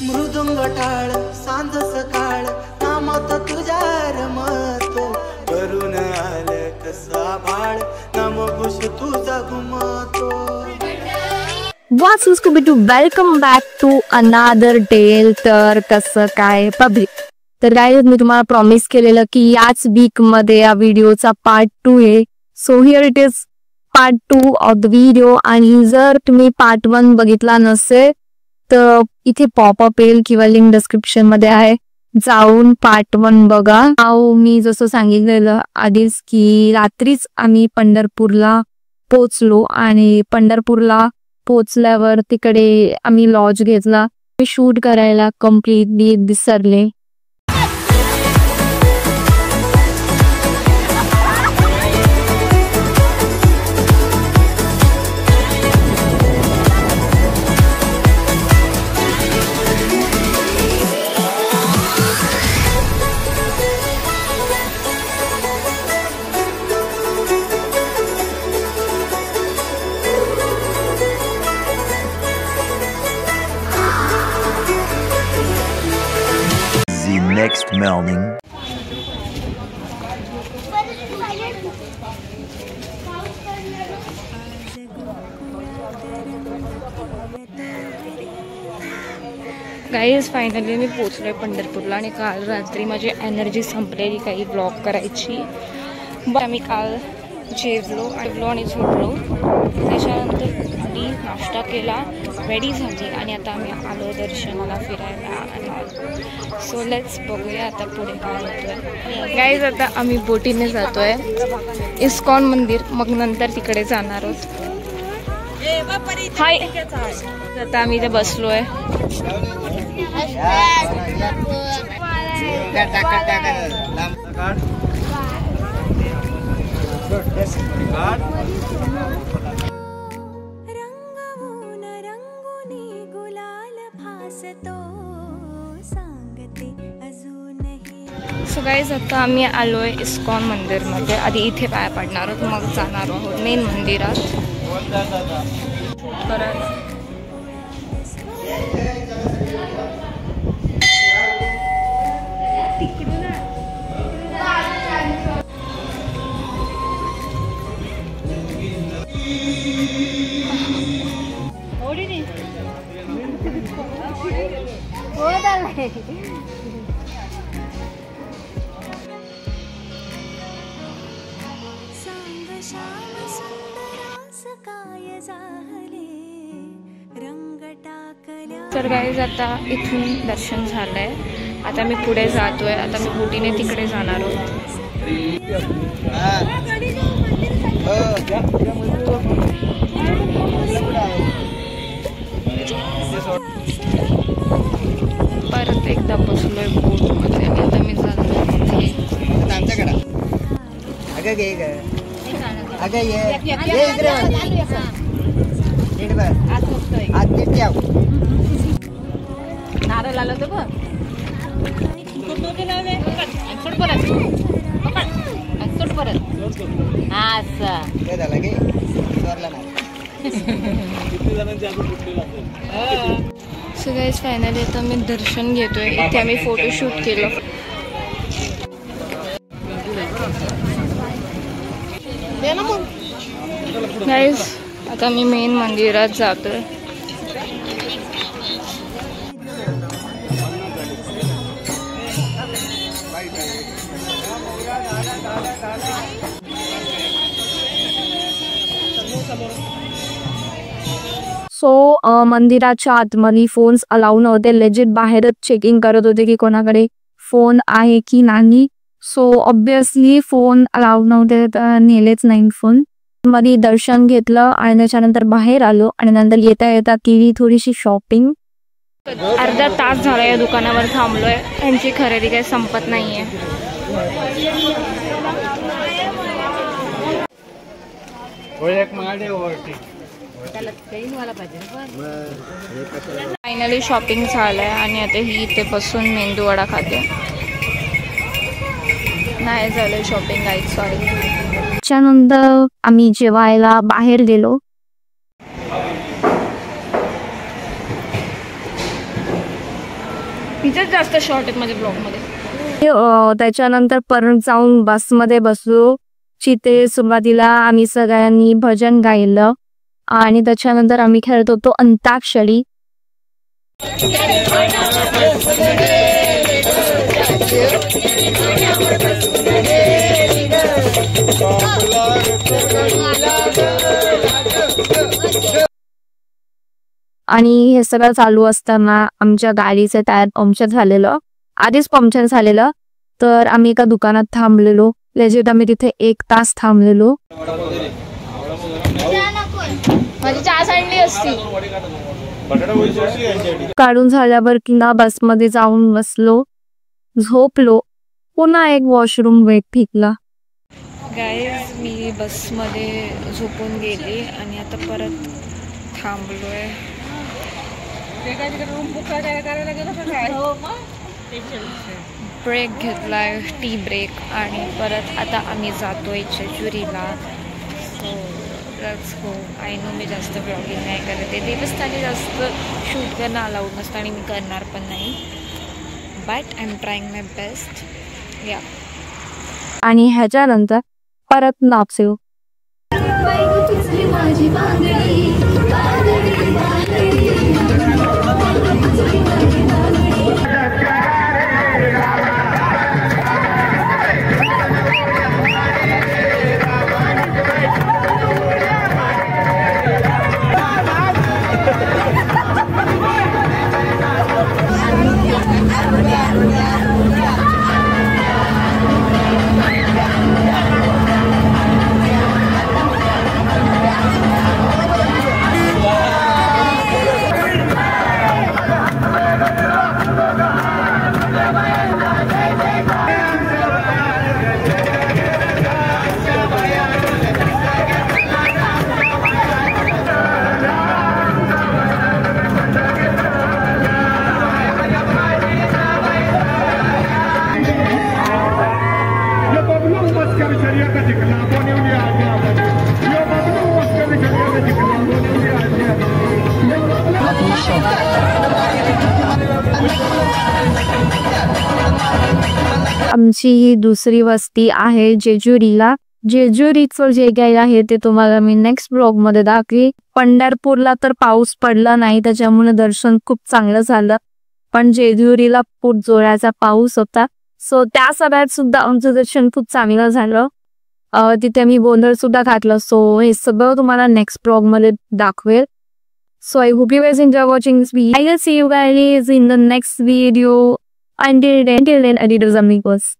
मृदुंग टाळ सांज सकाळ नामात तुझ्या रमतो करून आलं कसा भाळ नाम खुश तुझा घुमतो. What's up Scooby Doo? Welcome back to another tale. तर कसं काय पब्लिक, तर काय मी तुम्हाला प्रॉमिस केलेलं की याच वीक मध्ये या व्हिडिओचा पार्ट 2 आहे. So here it is part 2 of the video. आणि जर तुम्ही पार्ट 1 बघितला नसेल तर इथे पॉपअप येईल किंवा लिंक डिस्क्रिप्शन मध्ये आहे, जाऊन पार्ट 1 बघा. मी जसं सांगितलेलं आधीच की रात्रीच आम्ही पंढरपूरला पोचलो आणि पंढरपूरला पोचल्यावर तिकडे आम्ही लॉज घेतला. शूट करायला कम्प्लिटली विसरले. Next morning. गाईज फायनली मी पोचलोय पंढरपूरला. आणि काल रात्री माझी एनर्जी संपलेली काही ब्लॉग करायची. आम्ही काल जेवलो आणि झोपलो. त्याच्यानंतर मी नाश्ता केला, रेडी झाली आणि आता आम्ही आलो दर्शनाला फिरायला. सो लेट्स बघूया आता पुढे काय होतोय. गाईज आता आम्ही बोटीने जातोय इस्कॉन मंदिर, मग नंतर तिकडे जाणार आहोत. हाय, आता आम्ही इथे बसलोय. सो गाईज आता आम्ही आलोय इस्कॉन मंदिरमध्ये. आधी इथे पाया पडणार आहोत, मग जाणार आहोत मेन मंदिरात करायला. तर गाईज आता इथून दर्शन झालंय. आता मी पुढे जातोय. आता मी बोटीने तिकडे जाणार आहोत. परत एकदा बसलोय बोटमध्ये आणि आता मी जातोय. नारळ आलं होतं बघ. सो गाईज फायनली आता मी दर्शन घेतोय. इथे आम्ही फोटोशूट केलं. गाईज आता मी मेन मंदिरात जातोय. सो मंदिराच्या आतमध्ये फोन्स अलाउ नव्हते. लेजिट बाहेरच चेकिंग करत होते की कोणाकडे फोन आहे की नाही. सो ऑब्विसली फोन अलाउ नव्हते तर नेलेच नाही फोन. मध्ये दर्शन घेतलं आणि त्याच्यानंतर बाहेर आलो आणि नंतर येता येता केली थोडीशी शॉपिंग. अर्धा तास झाला या दुकानावर थांबलोय. यांची खरेदी काही संपत नाहीये. फायनली शॉपिंग झालंय आणि आता ही इथे बसून मेंदू वडा खाते. नाही झालं शॉपिंग आई सॉरी. त्याच्यानंतर आम्ही जेवायला बाहेर गेलो. तिचेच जास्त शॉर्ट आहेत माझ्या ब्लॉगमध्ये. त्याच्यानंतर परत जाऊन बसमध्ये बसलो. जिथे सुरुवातीला आम्ही सगळ्यांनी भजन गायलं आणि त्याच्यानंतर आम्ही खेळत होतो अंताक्षरी. आणि हे सगळं चालू असताना आमच्या गाडीचं टायर पंक्चर झालेलं, आधीच पंक्चर झालेलं. तर आम्ही एका दुकानात थांबलेलो. लेजिट आम्ही तिथे 1 तास थांबलेलो. माझी चहा सांडली असती. काढून झाल्यावर किंवा बसमध्ये जाऊन बसलो, झोपलो. पुन्हा एक वॉशरूम वेट फिकला. गाईज मी बसमध्ये झोपून गेली आणि आता परत थांबलोय. ब्रेक घेतलाय, टी ब्रेक. आणि परत आता आम्ही जातोय जेजुरीला. So let's go. I know मी जास्त ब्लॉगिंग नाही करते, देवस्थानी जास्त शूट करणं अलाउड नसतं आणि मी करणार पण नाही. But I am trying my best. या. आणि ह्याच्यानंतर परत नापसेव. आमची ही दुसरी वस्ती आहे जेजुरीला. जेजुरीचं जे काही आहे ते तुम्हाला मी नेक्स्ट ब्लॉग मध्ये दाखवी. पंढरपूरला तर पाऊस पडला नाही, त्याच्यामुळे दर्शन खूप चांगलं झालं. पण जेजुरीला खूप जोराचा पाऊस होता. सो त्या सगळ्यात सुद्धा आमचं दर्शन खूप चांगलं झालं. तिथे मी गोंधळ सुद्धा घातलं. सो हे सगळं तुम्हाला नेक्स्ट ब्लॉग मध्ये दाखवेल. So I hope you guys enjoy watching this video. I will see you guys in the next video. Until then, adios amigos.